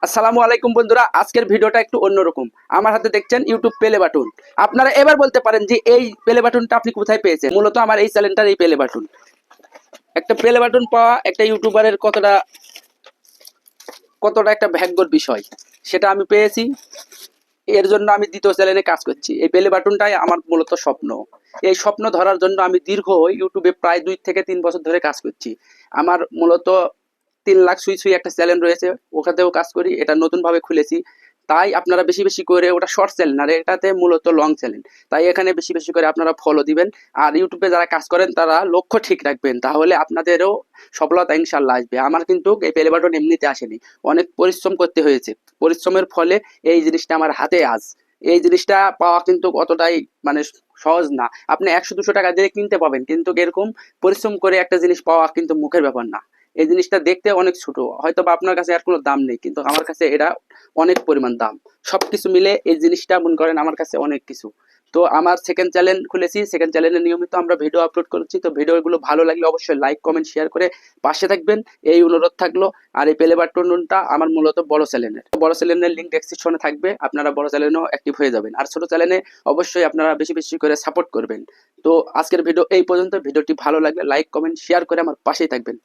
আসসালামু আলাইকুম বন্ধুরা, আজকের ভিডিওটা একটু অন্যরকম। আমার হাতে দেখছেন ইউটিউব প্লে বাটন। আপনারা এবার বলতে পারেন যে এই প্লে বাটনটা আপনি কোথায় পেয়েছেন। মূলত আমার এই চ্যানেলটার এই প্লে বাটন। একটা প্লে বাটন পাওয়া একটা ইউটিউবারের কতটা কতটা একটা ভাগ্যের বিষয়, সেটা আমি পেয়েছি। এর জন্য আমি দ্বিতীয় চ্যানেলে কাজ করছি। এই প্লে বাটনটাই আমার মূলত স্বপ্ন। এই স্বপ্ন ধরার জন্য আমি দীর্ঘ ইউটিউবে প্রায় 2 থেকে 3 বছর ধরে কাজ করছি। আমার মূলত 3 লাখ সুই সুই একটা চ্যানেল রয়েছে, ওখানেও কাজ করি। এটা নতুনভাবে খুলেছি। তাই আপনারা বেশি বেশি করে, ওটা শর্ট চ্যানেল আর এটাতে মূলত লং চ্যানেল, তাই এখানে বেশি বেশি করে আপনারা ফলো দিবেন। আর ইউটিউবে যারা কাজ করেন তারা লক্ষ্য ঠিক রাখবেন, তাহলে আপনাদেরও সফলতা ইনশাল্লাহ আসবে। আমার কিন্তু এই প্লে বাটন এমনিতে আসেনি, অনেক পরিশ্রম করতে হয়েছে। পরিশ্রমের ফলে এই জিনিসটা আমার হাতে আজ। এই জিনিসটা পাওয়া কিন্তু অতটাই মানে সহজ না। আপনি 100-200 টাকা দিয়ে কিনতে পাবেন, কিন্তু এরকম পরিশ্রম করে একটা জিনিস পাওয়া কিন্তু মুখের ব্যাপার না। এই জিনিসটা দেখতে অনেক ছোট, হয়তো বা আপনার কাছে এর কোনো দাম নেই, কিন্তু আমার কাছে এটা অনেক পরিমাণ দাম। সবকিছু মিলে এই জিনিসটা মনে করেন আমার কাছে অনেক কিছু। তো আমার সেকেন্ড চ্যানেল খুলেছি, সেকেন্ড চ্যানেলে নিয়মিত আমরা ভিডিও আপলোড করছি। তো ভিডিওগুলো ভালো লাগলে অবশ্যই লাইক কমেন্ট শেয়ার করে পাশে থাকবেন, এই অনুরোধ থাকলো। আর এই প্লে বাটনটা আমার মূলত বড় চ্যানেলের লিঙ্ক ডেসক্রিপশনে থাকবে, আপনারা বড় চ্যানেলেও অ্যাক্টিভ হয়ে যাবেন। আর ছোট চ্যানেলে অবশ্যই আপনারা বেশি বেশি করে সাপোর্ট করবেন। তো আজকের ভিডিও এই পর্যন্ত। ভিডিওটি ভালো লাগলে লাইক কমেন্ট শেয়ার করে আমার পাশেই থাকবেন।